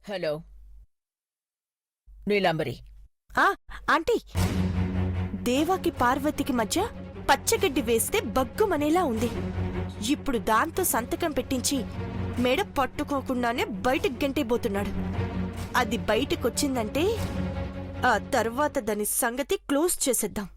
Hello Neelambari. Aunty, దేవాకి పార్వతికి మధ్య పచ్చగడ్డి వేస్తే బగ్గుమనేలా ఉంది. ఇప్పుడు దాంతో సంతకం పెట్టించి మెడ పట్టుకోకుండానే బయటకు గంటైపోతున్నాడు. అది బయటకొచ్చిందంటే ఆ తర్వాత దాని సంగతి క్లోజ్ చేసేద్దాం.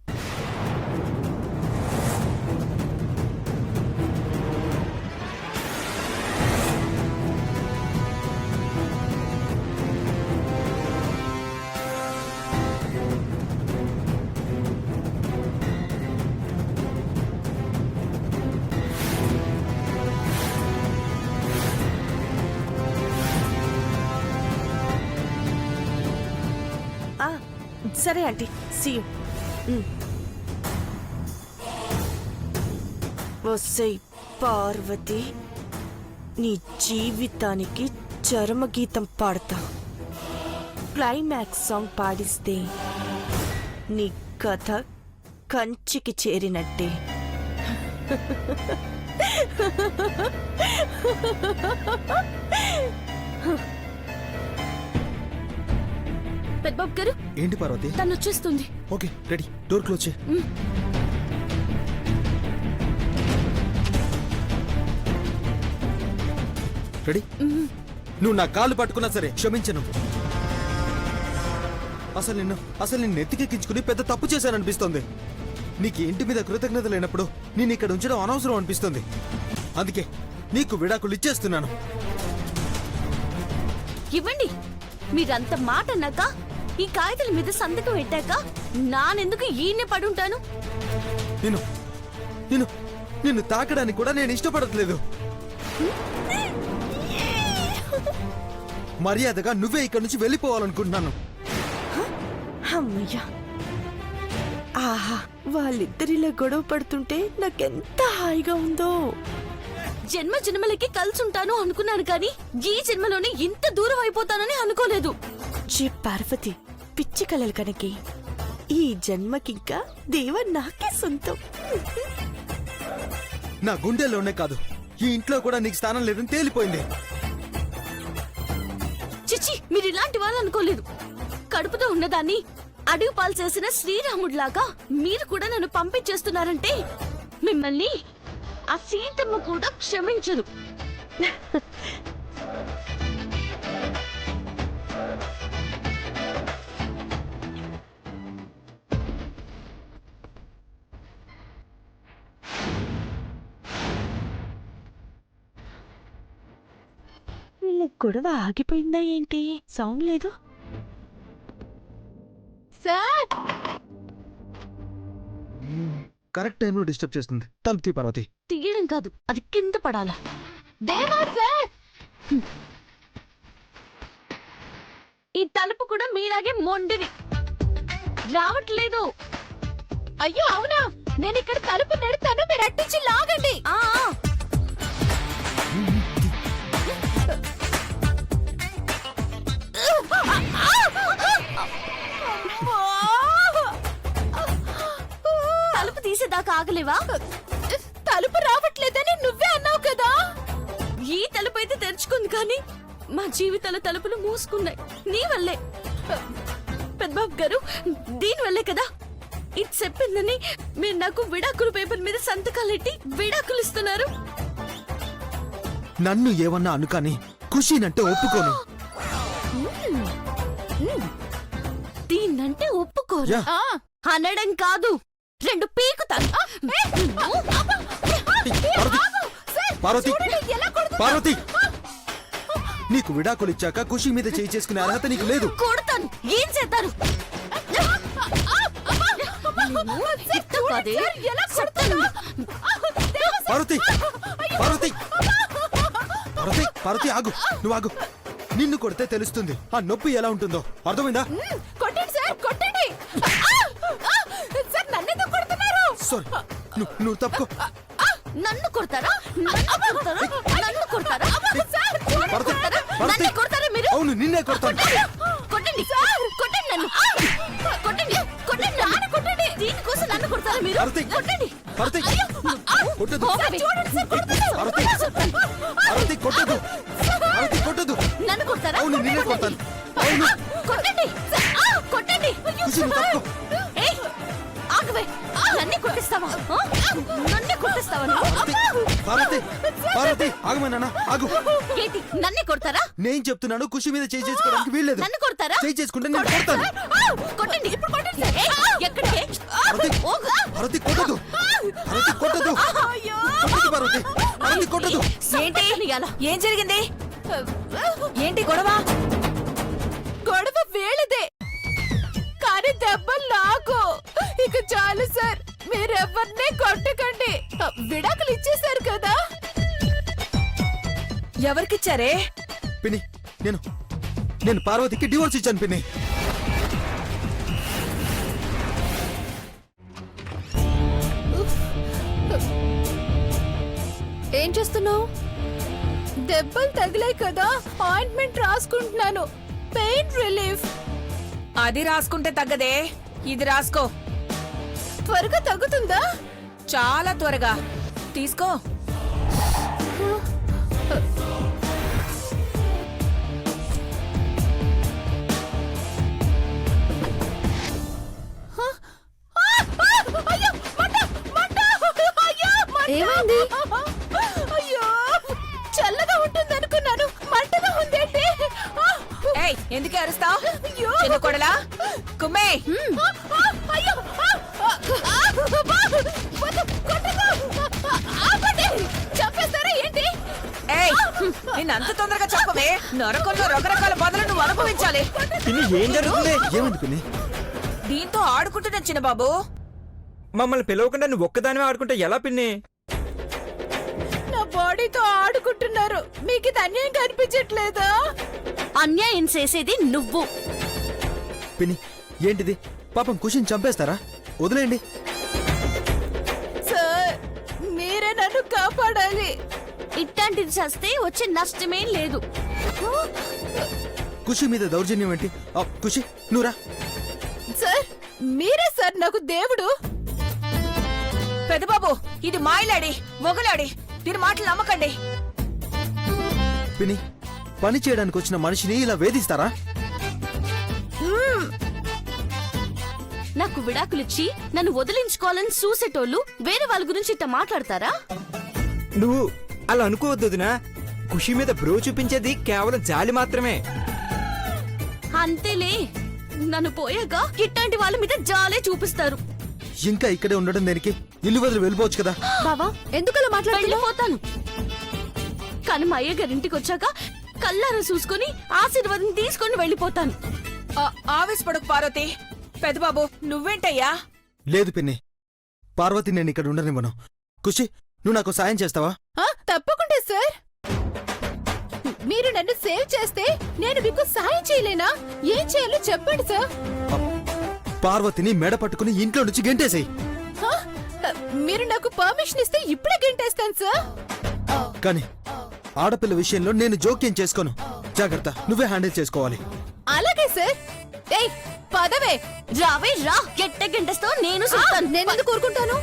సరే ఆంటీ, సీ యూ. వసై పార్వతి, నీ జీవితానికి చరమగీతం పాడతా. క్లైమాక్స్ సాంగ్ పాడిస్తే నీ కథ కంచికి చేరినట్టే. పెద్దబాబు గారు, ఏంటి పార్వతి? తను వచ్చేస్తుంది. Okay, ready. డోర్ క్లోజ్ చేయి. రెడీ? నువ్వు నా కాళ్ళు పట్టుకున్నా సరే క్షమించను. అసలు నిన్ను ఎత్తికెక్కించుకుని పెద్ద తప్పు చేశాననిపిస్తోంది. నీకు ఇంటి మీద కృతజ్ఞత లేనప్పుడు నేను ఇక్కడ ఉంచడం అనవసరం అనిపిస్తుంది. అందుకే నీకు విడాకులు ఇచ్చేస్తున్నాను. ఇవ్వండి. మీరంత మాట అన్నాక, ఈ కాగితాల మీద సంతకం పెట్టాక నానెందుకు ఈయనే పడుంటాను? నిన్ను తాకడానికి కూడా నేను ఇష్టపడట్లేదు. మర్యాదగా నువ్వే ఇక్కడి నుంచి వెళ్ళిపోవాలనుకుంటున్నాను. అమ్మయ్యా, ఆహా, వాళ్ళిద్దరిలో గొడవ పడుతుంటే నాకెంత హాయిగా ఉందో. జన్మ జన్మలకి కలిసుంటాను అనుకున్నాను, కానీ ఈ జన్మలోనే ఇంత దూరం అయిపోతానని అనుకోలేదు. జీ పార్వతి, పిచ్చి కలలు కనకి. ఈ జన్మకింకా దేవ నాకే సొంతం. నా గుండెల్లోనే కాదు, ఈ ఇంట్లో కూడా నీకు స్థానం లేదని తేలిపోయింది. చిచ్చి, మీరు ఇలాంటి వాళ్ళు అనుకోలేదు. కడుపుతో ఉన్నదాన్ని అడుగు పాలు చేసిన శ్రీరాముడిలాగా మీరు కూడా నన్ను పంపించేస్తున్నారంటే మిమ్మల్ని ఆ సీతమ్మ కూడా క్షమించదు. వీళ్ళ గొడవ ఆగిపోయిందా ఏంటి? సౌండ్ లేదు. సార్, కరెక్ట్ టైంలో డిస్టర్బ్ చేస్తుంది. తలుపు తీ పార్వతి. తీయడం కాదు, అది కింద పడాలా. దేవా సార్, ఈ తలుపు కూడా మీలాగే మొండిది, రావట్లేదు. అయ్యో అవునా, నేను ఇక్కడ తలుపు నెడతాను, మీరు అట్టించి లాగండి. తలుపు తీసేదాకా ఆగలేవా? తలుపు రావట్లేదని నువ్వే అన్నావు కదా. ఈ తలుపు అయితే తెరుచుకుంది, కానీ మా జీవితాల తలుపులు మూసుకున్నాయి నీ వల్లే. పెద్దబాబు గారు, దీని వల్లే కదా ఇది చెప్పిందని మీరు నాకు విడాకుల పేపర్ మీద సంతకాలెట్టి విడాకులు ఇస్తున్నారు. నన్ను ఏమన్నా అనుకాని ఖుషీనంటే ఒప్పుకోను. దీన్నంటే ఒప్పుకోరు అనడం కాదు, రెండు పీకుతాను. పార్వతి, పార్వతి, నీకు విడాకులు ఇచ్చాక ఖుషి మీద చేయి చేసుకునే అర్హత నీకు లేదు. కొడతాను. ఏం చేస్తారు? పార్వతి, పార్వతి, పార్వతి, పార్వతి, ఆగు, నువ్వు ఆగు. నిన్ను కొడితే తెలుస్తుంది ఆ నొప్పి ఎలా ఉంటుందో. అర్థమైందా? కొట్టండి సార్, కొట్టండి. సార్, నన్నెందుకు కొడుతున్నారు? సారీ, నువ్వు తప్పుకో. నన్ను కొడతారా? నన్ను కొడతారా? నన్ను కొడతారా మీరు? అవును, నిన్నే కొడతాను. కొట్టండి సార్, కొట్టండి నన్ను. కొట్టండి, కొట్టండి, నన్ను కొట్టండి. దీనికోసం నన్ను కొడతారా మీరు? కొట్టండి. కొట్టదు. చూడండి సార్, కొడుతున్నారు. పార్వతి, కొట్టదు. పార్వతి, కొట్టదు. నన్ను కొడతారా? అవును నిన్నే కొడతాను. అవును కొట్టండి కొట్టండి. ఖుషి నువ్వు తప్పుకో. ఏయ్, ఆగవే. నన్నే కొట్టిస్తావా? నన్నే కొట్టిస్తావా నువ్వు? పార్వతి పార్వతి ఆగమన్నా ఆగు. ఏంటి నన్నే కొడతారా? నేను చెప్తున్నాను ఖుషి మీద చేయి చేసుకోవడానికి వీల్లేదు. నన్ను కొడతారా? చేయి చేసుకుంటే నేను కొడతాను. కొట్టండి ఇప్పుడు కొట్టండి. ఏయ్, ఎక్కడికి? పార్వతి పార్వతి కొట్టదు. పార్వతి కొట్టదు. కొట్టదు పార్వతి. పార్వతి కొట్టదు. ఏంటి ఏం జరిగింది? ఏంటి గొడవ? గొడవ వేళదే కానీ దెబ్బలు నాకు. ఇక చాలు సార్, మీరెవ్వరినే కొట్టకండి. విడాకులు ఇచ్చేశారు కదా. ఎవరికిచ్చారే? పిన్ని నేను పార్వతికి డివోర్స్ ఇచ్చాను పిన్ని. ఏం చేస్తున్నావు? దెబ్బలు తగిలాయి కదా, ఆయింట్మెంట్ రాసుకుంటున్నాను. Pain relief. అది రాసుకుంటే తగ్గదే, ఇది రాసుకో. త్వరగా తగ్గుతుందా? చాలా త్వరగా. తీసుకో. ఏమైంది? అయ్యో, చల్లగా ఉంటుంది అనుకున్నాను, మంటగా ఉందేంటి? ఏయ్, ఎందుకు అరుస్తావ్? చిన్న కొడలా కుమ్మే. అయ్యో, చంపేస్తారా ఏంటి? ఏయ్, నిన్ను అంత తొందరగా చెప్పవే. నరకంలో రకరకాల బాధలు నువ్వు అనుభవించాలి. పిన్ని ఏం జరుగుతుంది? ఏమైంది పిన్ని? దీంతో ఆడుకుంటున్న చిన్న బాబు. మమ్మల్ని పిలవకుండా నువ్వు ఒక్కదానివే ఆడుకుంటే ఎలా పిన్ని? నా బాడీతో ఆడుకుంటున్నారు. మీకు ఇది అన్యాయం కనిపించట్లేదా? అన్యాయం చేసేది నువ్వు. పిన్ని ఏంటిది? పాపం ఖుషిని చంపేస్తారా? వదిలేయండి. సార్, మీరే నన్ను కాపాడాలి. ఇట్లాంటిది చేస్తే వచ్చే నష్టమేం లేదు. ఖుషి మీద దౌర్జన్యం ఏంటి? ఖుషి నువ్వురా. సార్, మీరే సార్ నాకు దేవుడు. పెద్ద బాబు, ఇది మాయలాడి మొగలాడి. దీని మాటలు నమ్మకండి. పిన్ని పని చేయడానికి వచ్చిన మనిషిని ఇలా వేధిస్తారా? నాకు విడాకులిచ్చి నన్ను వదిలించుకోవాలని చూసేటోళ్ళు వేరే వాళ్ళ గురించి ఇట్ట మాట్లాడతారా? నువ్వు అలా అనుకోవద్దు వదినా. ఖుషి మీద బ్రో చూపించేది కేవలం జాలి మాత్రమే. అంతేలే, నన్ను పోయాక ఇట్లాంటి వాళ్ళ మీద జాలే చూపిస్తారు. ఇంకా ఇక్కడే ఉండడం దేనికి? ఇల్లు వదిలి వెళ్ళిపోవచ్చు కదా. బావా, ఎందుకలా మాట్లాడుతున్నావు? వెళ్ళిపోతాను, కానీ మా అయ్య గారింటికి వచ్చాక కళ్ళారా చూసుకుని ఆశీర్వాదం తీసుకొని వెళ్ళిపోతాను. ఆవేశపడకు పార్వతి. పెద్ద బాబు, నువ్వేంటయ్యా? లేదు పిన్ని, పార్వతి నేను ఇక్కడ ఉండనివ్వను. ఖుషి నువ్వు నాకు సాయం చేస్తావా? తప్పకుండా సార్. మీరు నన్ను సేవ్ చేస్తే నేను మీకు సాయం చేయలేనా? ఏం చేయాలో చెప్పండి సార్. పార్వతిని మెడ పట్టుకుని ఇంట్లో నుంచి గెంటేసేయ్. హ? మీరు నాకు పర్మిషన్ ఇస్తే ఇప్పుడే గంటేస్తాను సార్. కానీ ఆడపిల్ల విషయంలో నేను జోక్యం చేసుకోను. జాగ్రత్త, నువ్వే హ్యాండిల్ చేసుకోవాలి. అలాగే సార్. ఏయ్, పదవే. రావే రా, గెట్ట గంటస్తావు నేను చూస్తాను. నేను ఎందుకు కోరుకుంటాను?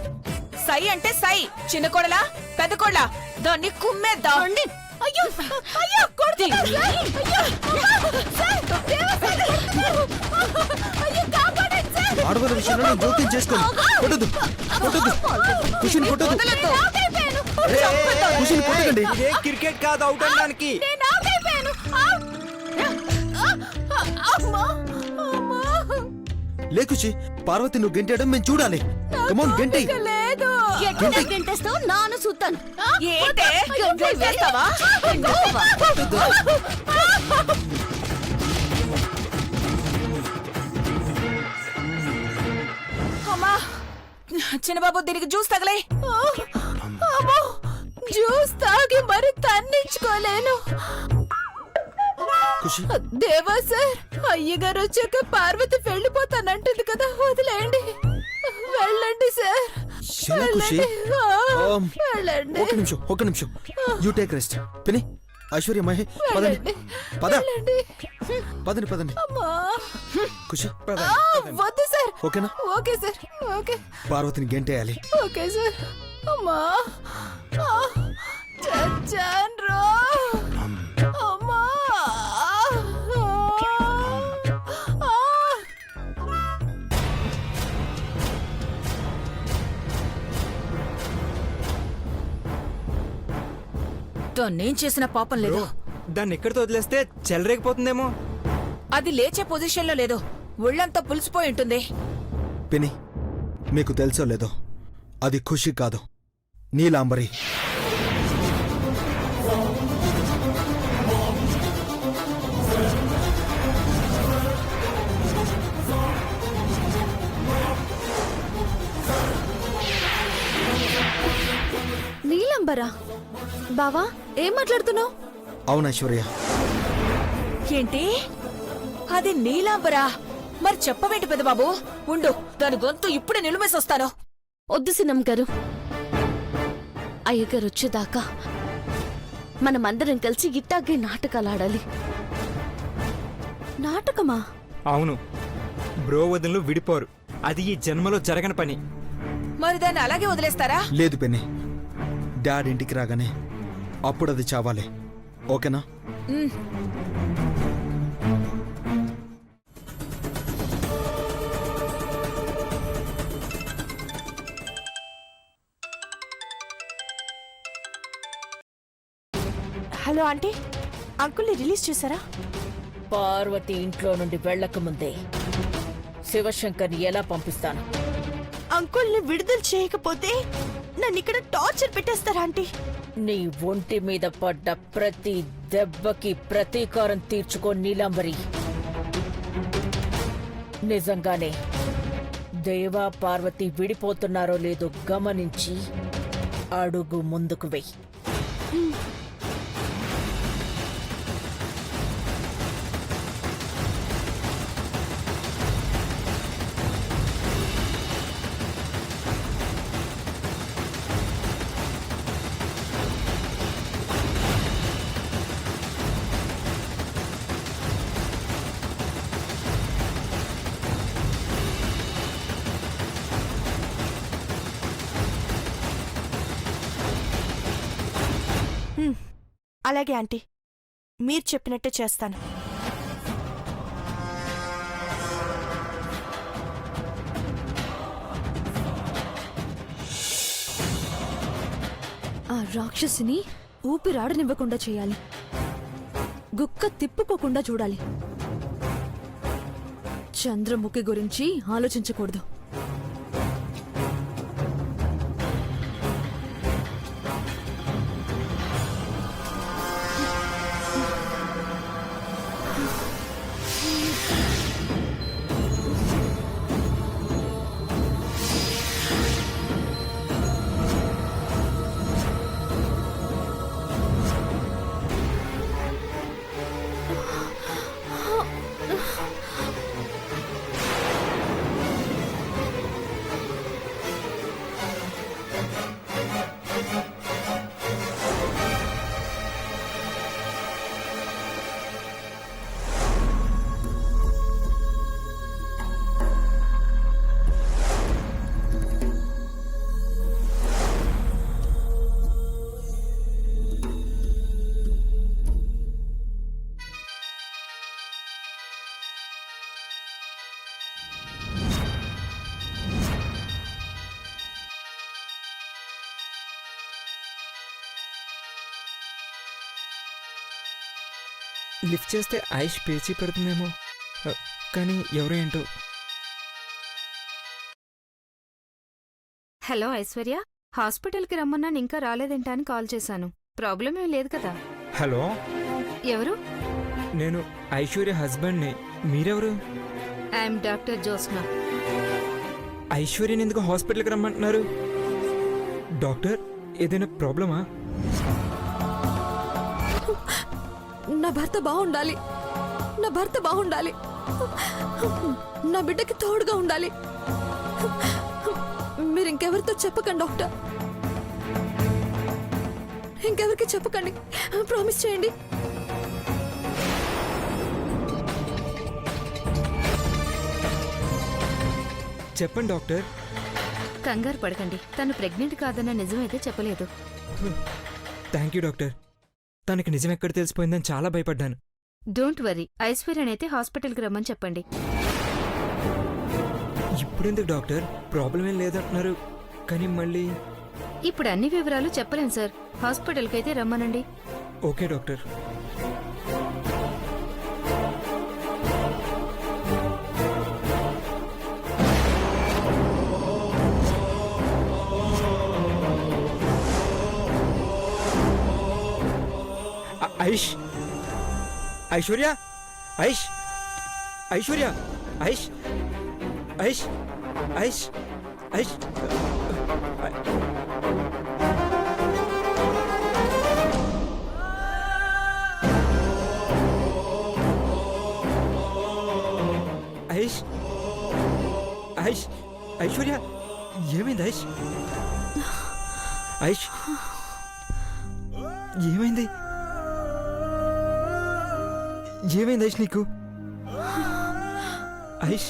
సై అంటే సై. చిన్న కొడలా పెద్ద కొడలా దాన్ని కుమ్మేద్దాం. రండి. అయ్యో, అయ్యో, కొడుతున్నారు సార్. అయ్యో, సార్, దేవా సార్. అయ్యో, కాపాడండి సార్. ఆడపిల్ల విషయంలో నేను జోక్యం చేసుకోను. కొట్టదు కొట్టదు, ఖుషిని కొట్టదు. నేను ఆగైపోయాను. ఖుషిని కొట్టకండి. ఇదే క్రికెట్ కాదు అవుట్ అనడానికి. నేను ఆగైపోయాను. అమ్మా, అమ్మా. లే ఖుషి, పార్వతి నువ్వు గెంటేయడం మేము చూడాలి. కమాన్ గెంటేయ్. ఓపిక లేదు. గెట్ట గంటేస్తావు నాను చూస్తాను. ఏంటే గెంటేస్తావా? అమ్మా, చిన్నబాబు దీనికి జ్యూస్ తగలే. అమ్మో, జ్యూస్ తాగి మరి తన్నించుకోలేను. ఖుషి దేవా సార్, అయ్యగారు వచ్చాక పార్వతి వెళ్ళిపోతానంటుంది కదా, వదిలేయండి. వెళ్ళండి సార్, ఎలా ఖుషి? వెళ్ళండి. ఒక్క నిమిషం. You take rest. Pini, Aishwarya, Mahe, పదండి. పద, వెళ్ళండి. పదండి. అమ్మా. ఖుషి వద్దు సార్. ఓకేనా? Okay sir, okay. పార్వతిని గెంటేయాలి. Okay sir. అమ్మా, చచ్చాన్రో. అమ్మా. దాన్నేం చేసిన పాపం లేదు. దాన్ని ఎక్కడితో వదిలేస్తే చెలరేగిపోతుందేమో. అది లేచే పొజిషన్లో లేదు, ఒళ్ళంతా పులిసిపోయి ఉంటుంది. పిన్ని, మీకు తెలుసో లేదో, అది ఖుషి కాదు, నీలాంబరి. నీలంబరా? బావా, ఏం మాట్లాడుతున్నావు? అవును ఐశ్వర్య, ఏంటి అది నీలాంబరా? మరి చెప్పవేంటి పెద్దబాబు? ఉండు, దాని గొంతు ఇప్పుడే నిలుమేసొస్తాను. వద్దు సినం గారు, అయ్యగారు వచ్చేదాకా మనమందరం కలిసి ఇట్టాగే నాటకాలు ఆడాలి. నాటకమా? అవును, బ్రో వదినలు విడిపోరు. అది ఈ జన్మలో జరగని పని. మరి దాన్ని అలాగే వదిలేస్తారా? లేదు పిన్ని, డాడ్ ఇంటికి రాగానే అప్పుడు అది చావాలి. ఓకేనా? హలో ఆంటీ, అంకుల్ని రిలీజ్ చేశారా? పార్వతి ఇంట్లో నుండి వెళ్ళకముందే శివశంకర్ని ఎలా పంపిస్తాను? అంకుల్ని విడుదల చేయకపోతే నన్ను ఇక్కడ టార్చర్ పెట్టేస్తారా ఆంటీ? నీ ఒంటి మీద పడ్డ ప్రతి దెబ్బకి ప్రతీకారం తీర్చుకో నీలాంబరి. నిజంగానే దేవా పార్వతి విడిపోతున్నారో లేదో గమనించి అడుగు ముందుకు వెయ్యి. అలాగే ఆంటీ, మీరు చెప్పినట్టే చేస్తాను. ఆ రాక్షసిని ఊపిరాడనివ్వకుండా చేయాలి. గుక్క తిప్పుకోకుండా చూడాలి. చంద్రముఖి గురించి ఆలోచించకూడదు. లిఫ్ట్ చేస్తే ఐష్ పేచీ పెడుతుందేమో, కానీ ఎవరో ఏంటో. హలో ఐశ్వర్య, హాస్పిటల్కి రమ్మన్నాను, ఇంకా రాలేదేంటా అని కాల్ చేశాను. ప్రాబ్లం ఏం లేదు కదా? హలో, ఎవరు? నేను ఐశ్వర్య హస్బెండ్ని. మీరెవరు? I'm doctor Josna. ఐశ్వర్యని ఎందుకు హాస్పిటల్కి రమ్మంటున్నారు? డాక్టర్, ఏదైనా ప్రాబ్లమా? నా భర్త బాగుండాలి. నా భర్త బాగుండాలి. నా బిడ్డకి తోడుగా ఉండాలి. మీరు ఇంకెవరితో చెప్పకండి డాక్టర్. ఇంకెవరికి చెప్పకండి. ప్రామిస్ చేయండి. చెప్పండి డాక్టర్. కంగారు పడకండి, తను ప్రెగ్నెంట్ కాదన్న నిజమైతే చెప్పలేదు. Thank you doctor. తనకి నిజం ఎక్కడ తెలిసిపోయిందని చాలా భయపడ్డాను. డోంట్ వరీ, ఐశ్వర్యనైతే హాస్పిటల్కి రమ్మని చెప్పండి. ఇప్పుడెందుకు డాక్టర్? ప్రాబ్లం ఏం లేదంటున్నారు, కానీ మళ్ళీ ఇప్పుడు అన్ని వివరాలు చెప్పలేను సార్. హాస్పిటల్కి అయితే రమ్మనండి. Okay doctor. ఐష్, ఐశ్వర్య, ఐష్, ఐశ్వర్య, ఐష్, ఐష్, ఐష్, ఐష్. ఐష్, ఐష్, ఐశ్వర్య, ఏమైంది ఐష్? ఐష్, ఏమైంది? ఏమైంది ఐష్ నీకు? ఐష్,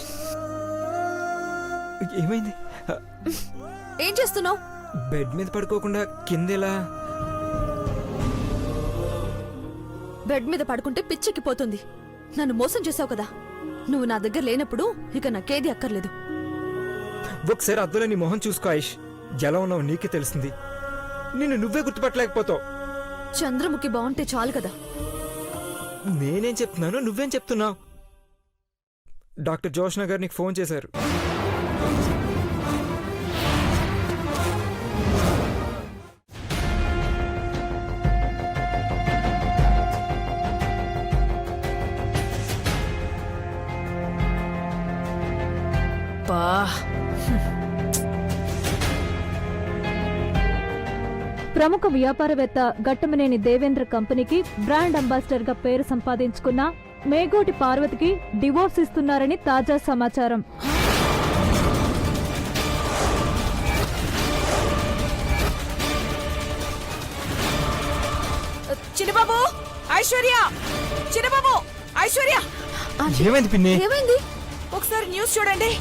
ఏమైంది? ఏం చేస్తున్నావు? బెడ్ మీద పడుకోకుండా కిందెలా? బెడ్ మీద పడుకుంటే పిచ్చెక్కిపోతుంది. నన్ను మోసం చేసావు కదా. నువ్వు నా దగ్గర లేనప్పుడు ఇక నాకేది అక్కర్లేదు. ఒకసారి అద్దులో నీ మొహం చూసుకో ఐష్. ఎలా ఉన్నావు నీకే తెలుస్తుంది. నిన్ను నువ్వే గుర్తుపట్టలేకపోతావు. చంద్రముఖి బాగుంటే చాలు కదా. నేనేం చెప్తున్నాను, నువ్వేం చెప్తున్నావు? డాక్టర్ జోష్న గారు నీకు ఫోన్ చేశారు. బా ప్రముఖ వ్యాపారవేత్త గట్టమనేని దేవేంద్ర కంపెనీకి బ్రాండ్ అంబాసిడర్ గా పేరు సంపాదించుకున్న మేగోటి పార్వతికి డివోర్స్ ఇస్తున్నారని తాజా సమాచారం. చిన్నబాబు, ఐశ్వర్య, చిన్నబాబు, ఐశ్వర్య, ఏమైంది పిన్ని? ఏమైంది? ఒకసారి న్యూస్ చూడండి.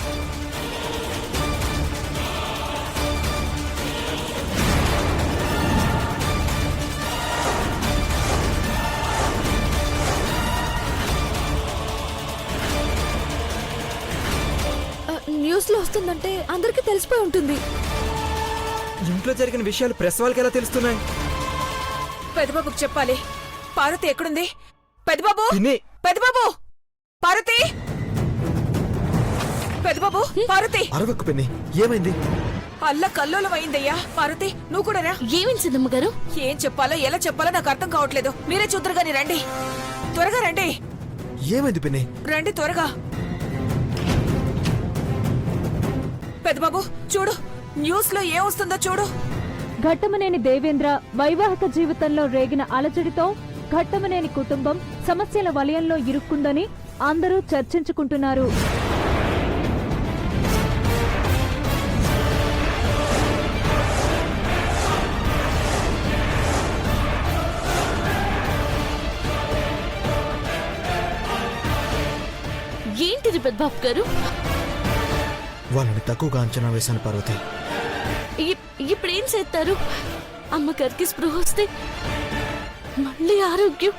న్యూస్ లో వస్తుందంటే అందరికీ తెలిసిపోయి ఉంటుంది. ఇంట్లో జరిగిన విషయాలు ప్రెస్ వాళ్ళకి ఎలా తెలుస్తున్నాయి? పెద్దబాబుకి చెప్పాలి. పార్వతి ఎక్కడుంది? పెద్దబాబు, పిన్ని, పెద్దబాబు, పార్వతి, పెద్దబాబు, పార్వతి. అరవకు పిన్ని, ఏమైంది? అల్ల కల్లోలం అయిందయ్యా. పార్వతి, నువ్వు కూడా రా. ఏమైంది సిద్ధమ్మ గారు? ఏం చెప్పాలో ఎలా చెప్పాలో నాకు అర్థం కావట్లేదు. మీరే చూద్దరు గాని రండి, త్వరగా రండి. ఏమైంది పిన్ని? రండి త్వరగా. పెద్దబాబు చూడు, న్యూస్ లో ఏం వస్తుందో చూడు. ఘట్టమనేని దేవేంద్ర వైవాహిక జీవితంలో రేగిన అలజడితో ఘట్టమనేని కుటుంబం సమస్యల వలయంలో ఇరుక్కుందని అందరూ చర్చించుకుంటున్నారు. ఏంటిది పెద్దబాబు గారు? వాళ్ళని తక్కువగా అంచనా వేశాను పార్వతి. ఇప్పుడేం చేస్తారు? అమ్మగారికి స్పృహ వస్తే మళ్ళీ ఆరోగ్యం.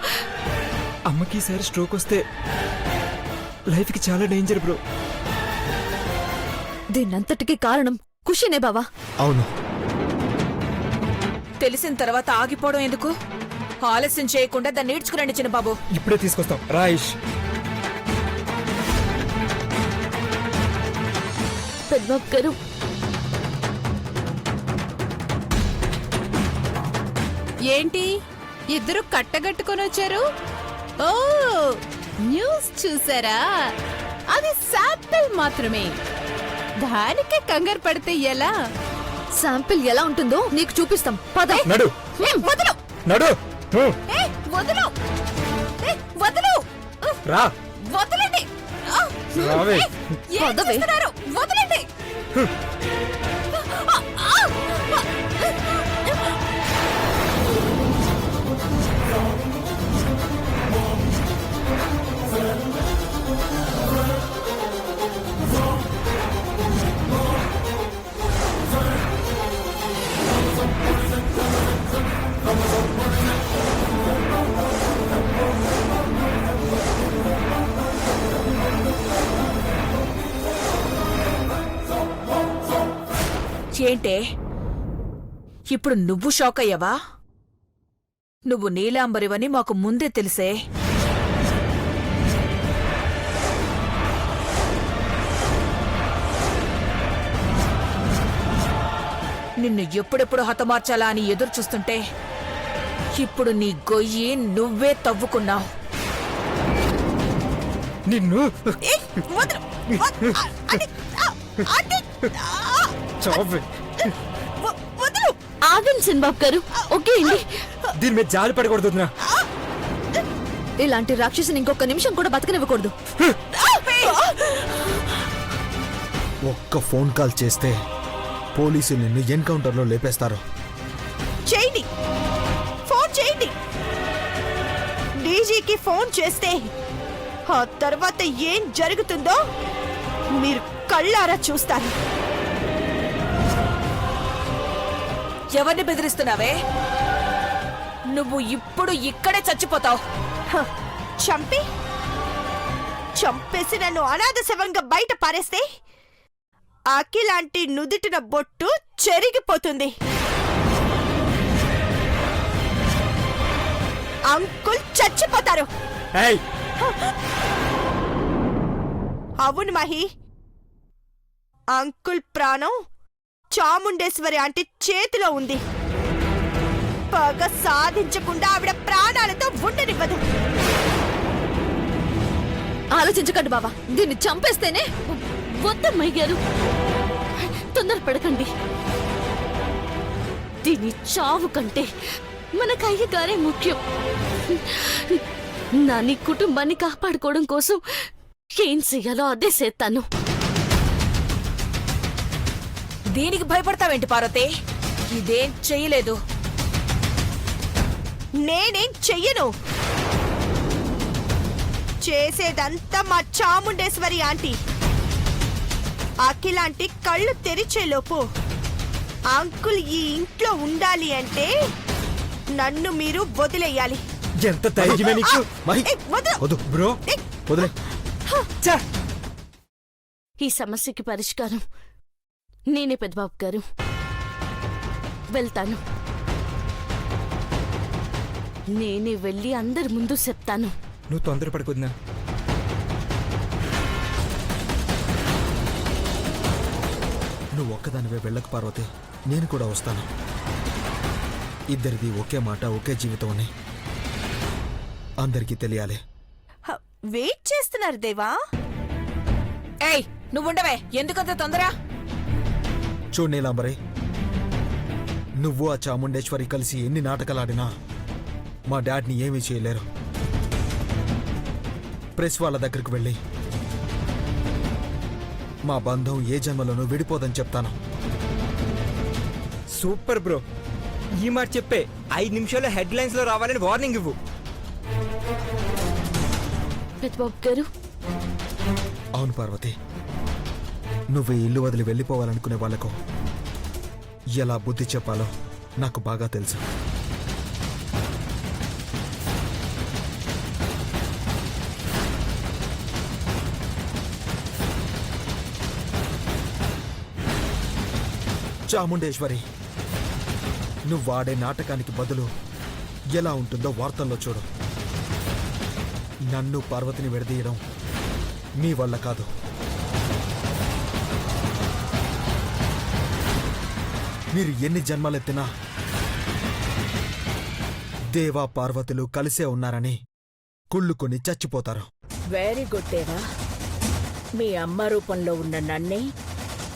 అమ్మకి ఈసారి స్ట్రోక్ వస్తే లైఫ్ కి చాలా డేంజర్ బ్రో. దీనంతటికి కారణం ఖుషీనే బావా. అవును, తెలిసిన తర్వాత ఆగిపోవడం ఎందుకు? ఆలస్యం చేయకుండా దాన్ని నేర్చుకురండి చిన్నబాబు. ఇప్పుడే తీసుకొస్తాం రాయిష్. పెద్దబాబు గారు, ఏంటి ఇద్దరు కట్టగట్టుకొని వచ్చారు? ఓ, న్యూస్ చూసారా? అది శాంపిల్ మాత్రమే. దానికే కంగారు పడితే ఎలా? శాంపిల్ ఎలా ఉంటుందో నీకు చూపిస్తాం. పద. నడు, వదలు! నడు, వదలు! వదలు! రా, వదలండి! రావే. ఏం పదవే. చేస్తున్నారు? వదలండి! ఏంటే ఇప్పుడు నువ్వు షాక్ అయ్యావా? నువ్వు నీలాంబరివని మాకు ముందే తెలిసే. నిన్ను ఎప్పుడెప్పుడు హతమార్చాలా అని ఎదురు చూస్తుంటే ఇప్పుడు నీ గొయ్యి నువ్వే తవ్వుకున్నావు. నిన్ను ఏయ్, వదలు. అంటే, చావే. వదలు. ఆగండి సిన్బాబు గారు, ఓకే అండి. దీని మీద జాలి పడకూడదు వదినా. ఇలాంటి రాక్షసుని ఇంకొక నిమిషం కూడా బతకనివ్వకూడదు. ఒక్క ఫోన్ కాల్ చేస్తే పోలీసులు నిన్ను ఎన్కౌంటర్లో లేపేస్తారు. చేయండి, ఫోన్ చేయండి. డీజీకి ఫోన్ చేస్తే ఆ తర్వాత ఏం జరుగుతుందో మీరు కళ్ళారా చూస్తారు. ఎవరిని బెదిరిస్తున్నావే? నువ్వు ఇప్పుడు ఇక్కడే చచ్చిపోతావు. హ, చంపేసి నన్ను అనాథ శవంగా బయట పారేస్తే అఖిలాంటి నుదుటిన బొట్టు చెరిగిపోతుంది. అంకుల్ చచ్చిపోతారు. ఏయ్, అవును మహి, అంకుల్ ప్రాణం చాముండేశ్వరి ఆంటీ చేతిలో ఉంది. పగ సాధించకుండా ఆవిడ ప్రాణాలతో ఉండనివ్వదు. ఆలోచించకండి బాబా, దీన్ని చంపేస్తేనే. వద్దమ్మాయి గారు, తొందరపడకండి. దీని చావు కంటే మనకు అయ్యగారే ముఖ్యం. నా నీ కుటుంబాన్ని కాపాడుకోవడం కోసం ఏం చెయ్యాలో అదే చేస్తాను. దీనికి భయపడతావేంటి పార్వతి? ఇదేం చెయ్యలేదు. నేనేం చెయ్యను. చేసేదంతా మా చాముండేశ్వరి ఆంటీ. అఖిలాంటి కళ్ళు తెరిచేలోపు అంకుల్ ఈ ఇంట్లో ఉండాలి అంటే నన్ను మీరు వదిలేయాలి. ఎంత ధైర్యమే నీకు? మహి, ఏయ్, వదలు. వద్దు బ్రో, వదిలే. ఛ! ఈ సమస్యకి పరిష్కారం నేనే పెద్దబాబు గారు. వెళ్తాను. నేనే వెళ్ళి అందరి ముందు చెప్తాను. నువ్వు తొందరపడకుదినా. నువ్వు ఒక్కదానివే వెళ్ళకు పార్వతి, నేను కూడా వస్తాను. ఇద్దరిది ఒకే మాట, ఒకే జీవితం అని అందరికీ తెలియాలి. హ, వెయిట్ చేస్తున్నారు దేవా. ఏయ్, నువ్వుండవే, ఎందుకంత తొందర? చూడు నీలాంబరి, నువ్వు ఆ చాముండేశ్వరి కలిసి ఎన్ని నాటకాలాడినా మా డాడ్ని ఏమీ చేయలేరు. ప్రెస్ వాళ్ళ దగ్గరకు వెళ్ళి మా బంధం ఏ జన్మలోనూ విడిపోదని చెప్తాను. సూపర్ బ్రో, ఈ మాట చెప్పే 5 నిమిషాల్లో హెడ్ లైన్స్ లో రావాలని వార్నింగ్ ఇవ్వు. పెద్దబాబు గారు, అవును పార్వతి, నువ్వు ఈ ఇల్లు వదిలి వెళ్ళిపోవాలనుకునే వాళ్లకు ఎలా బుద్ధి చెప్పాలో నాకు బాగా తెలుసు. చాముండేశ్వరి, నువ్వు ఆడే నాటకానికి బదులు ఎలా ఉంటుందో వార్తల్లో చూడు. నన్ను పార్వతిని విడదీయడం మీ వల్ల కాదు. మీరు ఎన్ని జన్మలెత్తినా దేవా పార్వతులు కలిసే ఉన్నారని కుళ్ళుకొని చచ్చిపోతారు. వెరీ గుడ్ దేవా. మీ అమ్మ రూపంలో ఉన్న నన్నే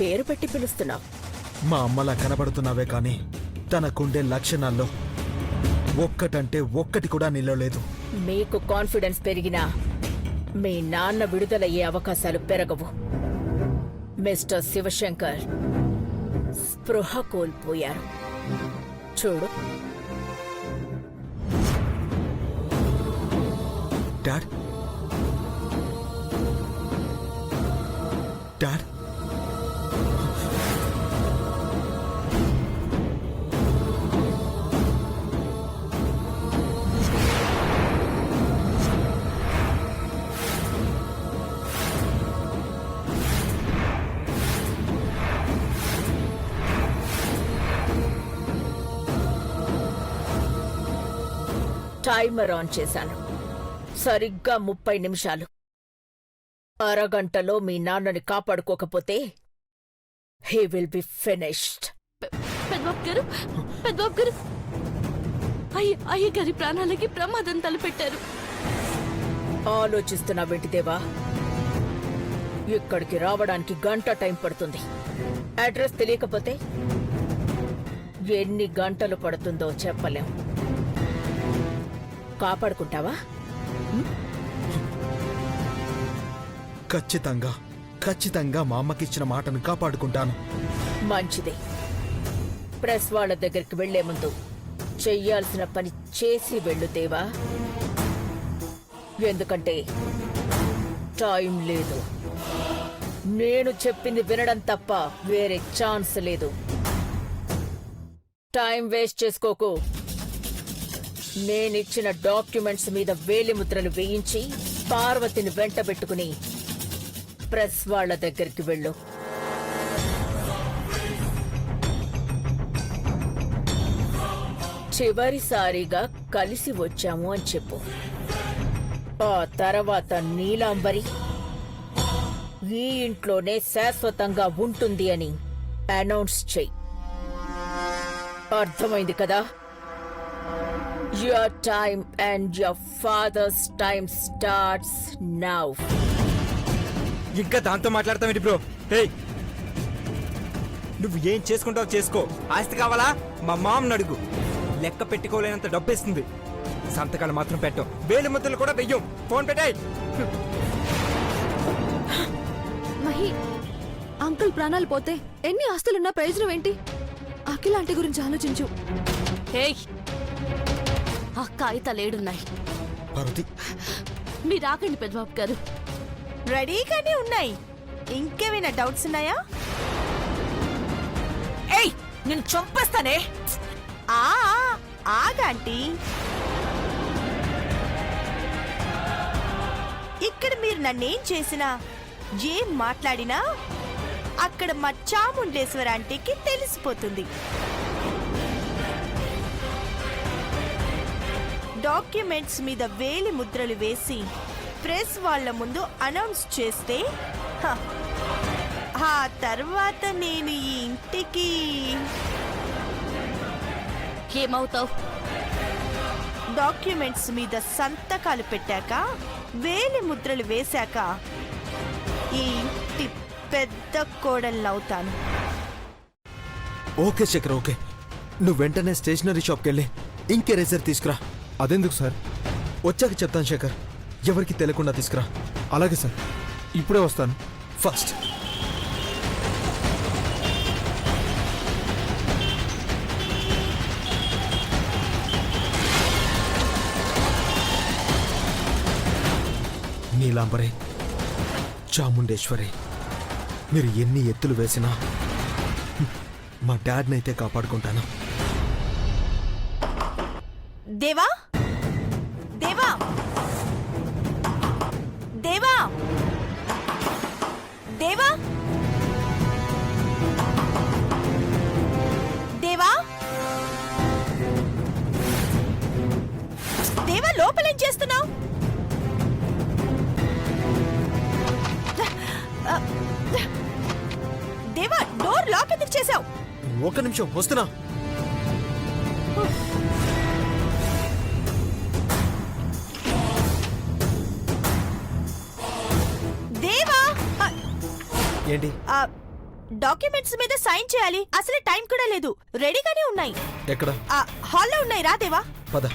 పేరు పెట్టి పిలుస్తున్నావు. మా అమ్మలా కనబడుతున్నావే కాని తనకుండే లక్షణాల్లో ఒక్కటంటే ఒక్కటి కూడా నిలవలేదు. మీకు కాన్ఫిడెన్స్ పెరిగినా మీ నాన్న విడుదలయ్యే అవకాశాలు పెరగవు. మిస్టర్ శివశంకర్ స్పృహ కోల్పోయారు. చూడు. డాడ్, డాడ్, టైమర్ ఆన్ చేశాను. సరిగ్గా 30 నిమిషాలు. అరగంటలో మీ నాన్నని కాపాడుకోకపోతే హీ విల్ బి ఫినిష్డ్. పెద్దబాబు గారు, పెద్దబాబు గారు, అయ్య గారి ప్రాణాలకి ప్రమాదం తలపెట్టారు. ఆలోచిస్తున్నా దేవా, ఇక్కడికి రావడానికి గంట టైం పడుతుంది. అడ్రస్ తెలియకపోతే ఎన్ని గంటలు పడుతుందో చెప్పలేం. కాపాడుకుంటావా? ఖచ్చితంగా ఖచ్చితంగా మా అమ్మకిచ్చిన మాటను కాపాడుకుంటాను. మంచిది. ప్రెస్ వాళ్ళ దగ్గరికి వెళ్లే ముందు చెయ్యాల్సిన పని చేసి వెళ్ళు దేవా. ఎందుకంటే టైం లేదు. నేను చెప్పింది వినడం తప్ప వేరే ఛాన్స్ లేదు. టైం వేస్ట్ చేసుకోకు. నేనిచ్చిన డాక్యుమెంట్స్ మీద వేలిముద్రలు వేయించి పార్వతిని వెంటబెట్టుకుని ప్రెస్ వాళ్ళ దగ్గరికి వెళ్ళు. చివరిసారిగా కలిసి వచ్చాము అని చెప్పు. ఆ తర్వాత నీలాంబరి ఈ ఇంట్లోనే శాశ్వతంగా ఉంటుంది అని అనౌన్స్ చెయ్యి. అర్థమైంది కదా? Your time and your father's time starts now. ఇంకా దాంతో మాట్లాడతావేంటి బ్రో? హే, నువ్వు ఏం చేసుకుంటావు చేసుకో. ఆస్తి కావాలా? మా మామను అడుగు. లెక్క పెట్టుకోలేనంత డబ్బేస్తుంది. సంతకాలు మాత్రం పెట్టం, వేలు ముద్దలు కూడా వెయ్యం. ఫోన్ పెట్టాయి. మహి, అంకుల్ ప్రాణాలు పోతే ఎన్ని ఆస్తులున్నా ప్రయోజనం ఏంటి? అఖిల ఆంటీ గురించి ఆలోచించు. హేయ్, ఆ కాగితాలేడున్నాయి? పార్వతి, మీరు ఆకండి పెద్దబాబు గారు. రెడీగానే ఉన్నాయి. ఇంకేమైనా డౌట్స్ ఉన్నాయా? ఏయ్, నేను చంపేస్తానే. ఆ ఆగాంటీ. ఇక్కడ మీరు నన్నేం చేసినా, ఏం మాట్లాడినా అక్కడ మా చాముండేశ్వర ఆంటీకి తెలిసిపోతుంది. డాక్యుమెంట్స్ మీద వేలి ముద్రలు వేసి ప్రెస్ వాళ్ళ ముందు అనౌన్స్ చేస్తే హ, ఆ తర్వాత నేను ఈ ఇంటికి ఏమవుతావు? డాక్యుమెంట్స్ మీద సంతకాలు పెట్టాక, వేలి ముద్రలు వేశాక ఈ ఇంటి పెద్ద కోడళ్ళవుతాను. Okay Shekhar, okay. నువ్వు వెంటనే స్టేషనరీ షాప్కి వెళ్ళి ఇంకే రేజర్ తీసుకురా. అదెందుకు సార్? వచ్చాక చెప్తాను శేఖర్. ఎవరికి తెలియకుండా తీసుకురా. అలాగే సార్, ఇప్పుడే వస్తాను. ఫస్ట్ నీలాంబరే, చాముండేశ్వరి, మీరు ఎన్ని ఎత్తులు వేసినా మా డాడ్నైతే కాపాడుకుంటాను. దేవా, దేవా, దేవా, దేవా, దేవా, దేవా, లోపలేం చేస్తున్నావు? దేవా, డోర్ లాక్ ఎందుకు చేసావు? ఒక్క నిమిషం వస్తున్నా. దేవా, ఏంటి? డాక్యుమెంట్స్ మీద సైన్ చేయాలి. అసలే టైం కూడా లేదు. రెడీగానే ఉన్నాయి. ఎక్కడ? హాల్లో ఉన్నాయి. రా దేవా. పద.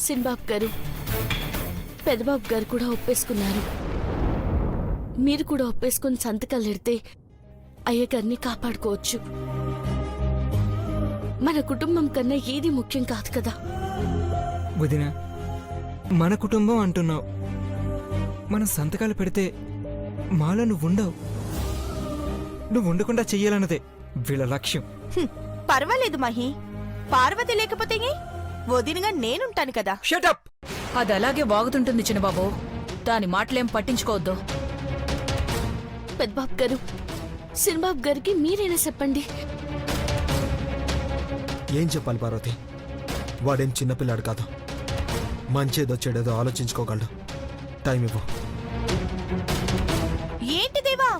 సిన్బాబు గారు, పెద్దబాబు గారు కూడా ఒప్పేసుకున్నారు. మీరు కూడా ఒప్పేసుకుని సంతకాలు ఎడితే అయ్యగారిని కాపాడుకోవచ్చు. మన కుటుంబం కన్నా ఏది ముఖ్యం కాదు కదా. వదిన, మన కుటుంబం అంటున్నావు. మనం సంతకాలు పెడితే మాలో నువ్వుండవు. నువ్వు ఉండకుండా చెయ్యాలన్నదే వీళ్ళ లక్ష్యం. పర్వాలేదు మహి. పార్వతి లేకపోతే వదినగా నేనుంటాను కదా. షటప్! అది అలాగే వాగుతుంటుంది చిన్నబాబు. దాని మాటలేం పట్టించుకోవద్దు. పెద్దబాబు గారు, సిన్బాబు గారికి మీరైనా చెప్పండి. ఏం చెప్పాలి పార్వతి? వాడేం చిన్నపిల్లాడు కాదు. మంచేదో చెడేదో ఆలోచించుకోగలడు. టైం ఇవ్వు. ఏంటి దేవా,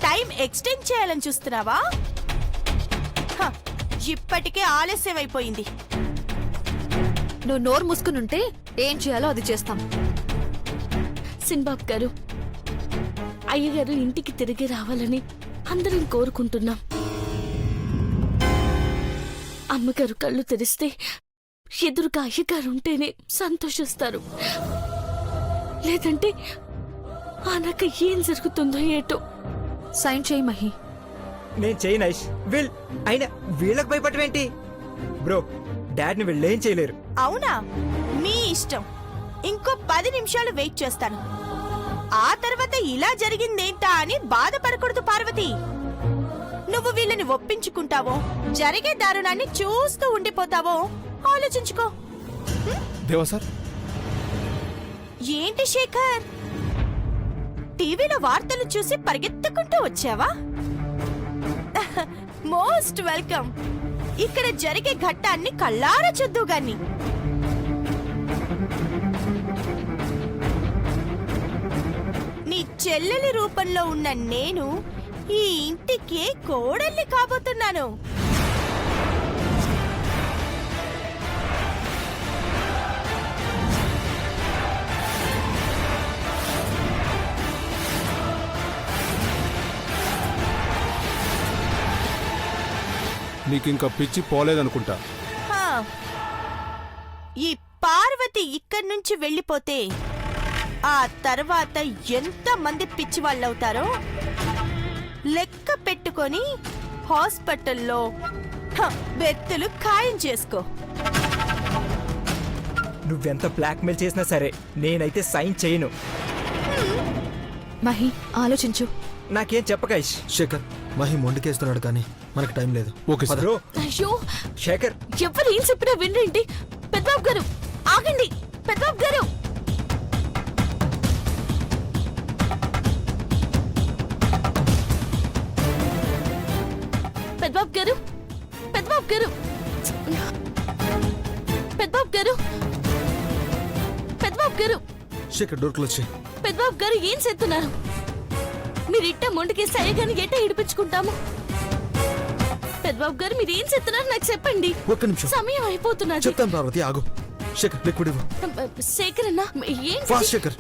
టైం ఎక్స్టెండ్ చేయాలని చూస్తున్నావా? హ, ఇప్పటికే ఆలస్యం అయిపోయింది. నువ్వు నోరు మూసుకునుంటే ఏం చేయాలో అది చేస్తాం. సింబాబ్ గారు, అయ్యగారు ఇంటికి తిరిగి రావాలని అందరం కోరుకుంటున్నాం. అమ్మగారు కళ్ళు తెరిస్తే ఎదురుగా అయ్యగారు ఉంటేనే సంతోషిస్తారు. లేదంటే ఆనక ఏం జరుగుతుందో ఏటో. సైన్ చేయి మహి. నేను చేయను ఐష్. అయినా వీళ్ళకి భయపడమేంటి? బ్రో, డాడ్ని వీళ్ళేం చేయలేరు. అవునా? మీ ఇష్టం. ఇంకో 10 నిమిషాలు వెయిట్ చేస్తాను. ఆ తర్వాత ఇలా జరిగిందేంటా అని బాధపడకూడదు పార్వతి. నువ్వు వీళ్ళని ఒప్పించుకుంటావో, జరిగే దారుణాన్ని చూస్తూ ఉండిపోతావో ఆలోచించుకో. దేవా సార్, ఏంటి శేఖర్, టీవీలో వార్తలు చూసి పరిగెత్తుకుంటూ వచ్చావా? Most welcome. ఇక్కడ జరిగే ఘట్టాన్ని కళ్ళారా చూద్దు గాని. నీ చెల్లెలి రూపంలో ఉన్న నేను ఈ ఇంటికి కోడల్ని కాబోతున్నాను. నీకింకా పిచ్చి పోలేదనుకుంటా. హా, ఈ పార్వతి ఇక్కడి నుంచి వెళ్ళిపోతే ఆ తర్వాత ఎంత మంది పిచ్చి వాళ్ళవుతారో లెక్క పెట్టుకొని హాస్పిటల్లో బెత్తులు ఖాయం చేసుకో. నువ్వెంత బ్లాక్మెయిల్ చేసినా సరే నేనైతే సైన్ చేయను. మహి ఆలోచించు. నాకేం చెప్పక ఐష్. శేఖర్, మహి మొండికేస్తున్నాడు కానీ మనకు టైం లేదు. Okay sir. బ్రో, అయ్యో, శేఖర్, ఎవరు ఏం చెప్పినా వినరేంటి? పెద్దబాబు గారు ఆగండి. పెద్దబాబు గారు, పెద్దబాబు గారు, పెద్దబాబు గారు, పెద్దబాబు గారు, పెద్దబాబు గారు, శేఖర్, డోర్ క్లోజ్ చేయి. పెద్దబాబు గారు ఏం చేస్తున్నారు? మీరు ఇట్ట మొండికేసి అయ్యగాని ఎట్ట ఇడిపించుకుంటాము? పెద్దబాబు గారు మీరు ఏం చేస్తున్నారు నాకు చెప్పండి. ఒక్క నిమిషం సమయం అయిపోతున్నది. చెప్తాను పార్వతి, ఆగు. శేఖర్, లిక్విడ్ ఇవ్వు. శేఖర్ అన్న ఏం ఫాస్ట్ శేఖర్.